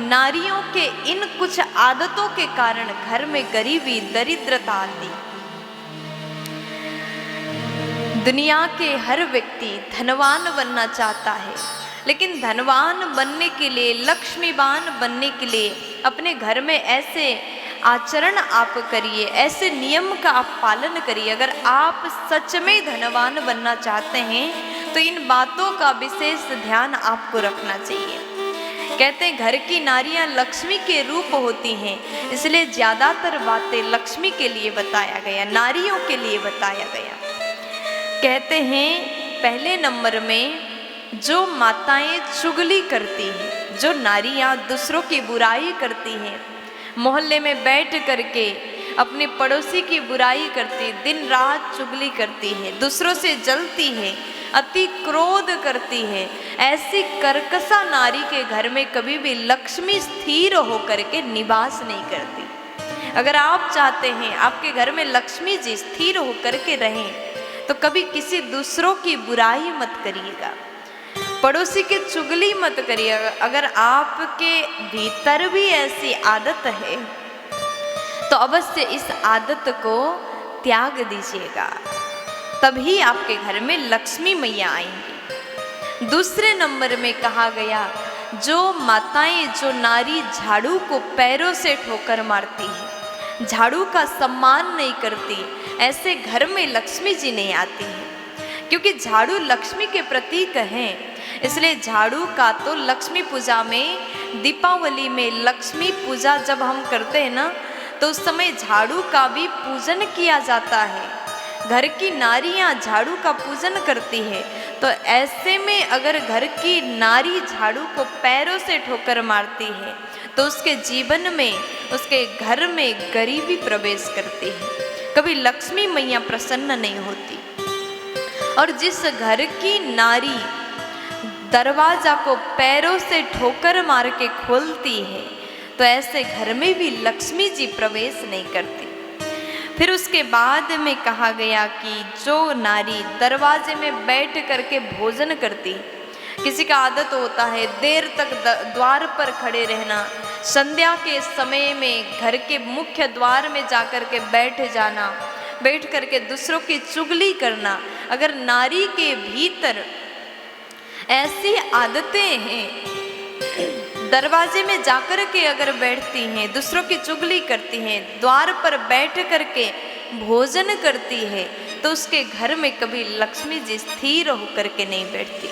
नारियों के इन कुछ आदतों के कारण घर में गरीबी दरिद्रता आती। दुनिया के हर व्यक्ति धनवान बनना चाहता है, लेकिन धनवान बनने के लिए, लक्ष्मीवान बनने के लिए अपने घर में ऐसे आचरण आप करिए, ऐसे नियम का आप पालन करिए। अगर आप सच में धनवान बनना चाहते हैं तो इन बातों का विशेष ध्यान आपको रखना चाहिए। कहते हैं घर की नारियां लक्ष्मी के रूप होती हैं, इसलिए ज़्यादातर बातें लक्ष्मी के लिए बताया गया, नारियों के लिए बताया गया। कहते हैं पहले नंबर में जो माताएं चुगली करती हैं, जो नारियां दूसरों की बुराई करती हैं, मोहल्ले में बैठ करके अपने पड़ोसी की बुराई करती, दिन रात चुगली करती है, दूसरों से जलती है, अति क्रोध करती है, ऐसी कर्कशा नारी के घर में कभी भी लक्ष्मी स्थिर होकर के निवास नहीं करती। अगर आप चाहते हैं आपके घर में लक्ष्मी जी स्थिर होकर के रहें तो कभी किसी दूसरों की बुराई मत करिएगा, पड़ोसी की चुगली मत करिएगा। अगर आपके भीतर भी ऐसी आदत है तो अवश्य इस आदत को त्याग दीजिएगा, तभी आपके घर में लक्ष्मी मैया आएंगी। दूसरे नंबर में कहा गया जो माताएं, जो नारी झाड़ू को पैरों से ठोकर मारती है, झाड़ू का सम्मान नहीं करती, ऐसे घर में लक्ष्मी जी नहीं आती है। क्योंकि झाड़ू लक्ष्मी के प्रतीक हैं, इसलिए झाड़ू का तो लक्ष्मी पूजा में, दीपावली में लक्ष्मी पूजा जब हम करते हैं ना, तो उस समय झाड़ू का भी पूजन किया जाता है। घर की नारियां झाड़ू का पूजन करती है, तो ऐसे में अगर घर की नारी झाड़ू को पैरों से ठोकर मारती है तो उसके जीवन में, उसके घर में गरीबी प्रवेश करती है, कभी लक्ष्मी मैया प्रसन्न नहीं होती। और जिस घर की नारी दरवाजा को पैरों से ठोकर मार के खोलती है तो ऐसे घर में भी लक्ष्मी जी प्रवेश नहीं करती। फिर उसके बाद में कहा गया कि जो नारी दरवाजे में बैठ करके भोजन करती, किसी का आदत होता है देर तक द्वार पर खड़े रहना, संध्या के समय में घर के मुख्य द्वार में जाकर के बैठ जाना, बैठ करके दूसरों की चुगली करना। अगर नारी के भीतर ऐसी आदतें हैं, दरवाजे में जाकर के अगर बैठती हैं, दूसरों की चुगली करती हैं, द्वार पर बैठ करके भोजन करती है, तो उसके घर में कभी लक्ष्मी जी स्थिर होकर के नहीं बैठती।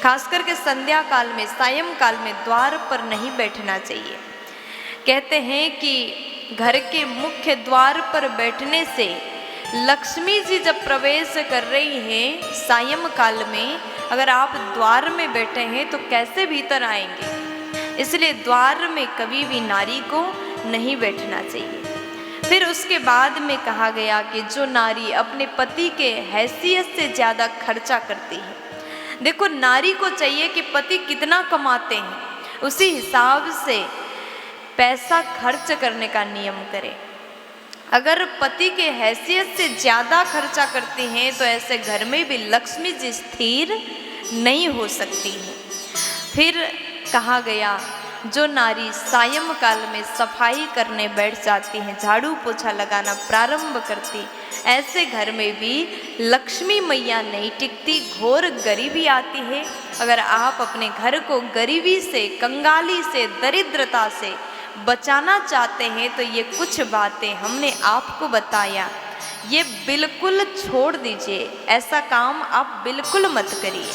खास करके संध्या काल में, सायं काल में द्वार पर नहीं बैठना चाहिए। कहते हैं कि घर के मुख्य द्वार पर बैठने से लक्ष्मी जी जब प्रवेश कर रही हैं सायं काल में, अगर आप द्वार में बैठे हैं तो कैसे भीतर आएंगे, इसलिए द्वार में कभी भी नारी को नहीं बैठना चाहिए। फिर उसके बाद में कहा गया कि जो नारी अपने पति के हैसियत से ज़्यादा खर्चा करती है, देखो नारी को चाहिए कि पति कितना कमाते हैं उसी हिसाब से पैसा खर्च करने का नियम करे। अगर पति के हैसियत से ज़्यादा खर्चा करती हैं तो ऐसे घर में भी लक्ष्मी जी स्थिर नहीं हो सकती हैं। फिर कहा गया जो नारी सायं काल में सफाई करने बैठ जाती हैं, झाड़ू पोछा लगाना प्रारंभ करती, ऐसे घर में भी लक्ष्मी मैया नहीं टिकती, घोर गरीबी आती है। अगर आप अपने घर को गरीबी से, कंगाली से, दरिद्रता से बचाना चाहते हैं तो ये कुछ बातें हमने आपको बताया, ये बिल्कुल छोड़ दीजिए, ऐसा काम आप बिल्कुल मत करिए।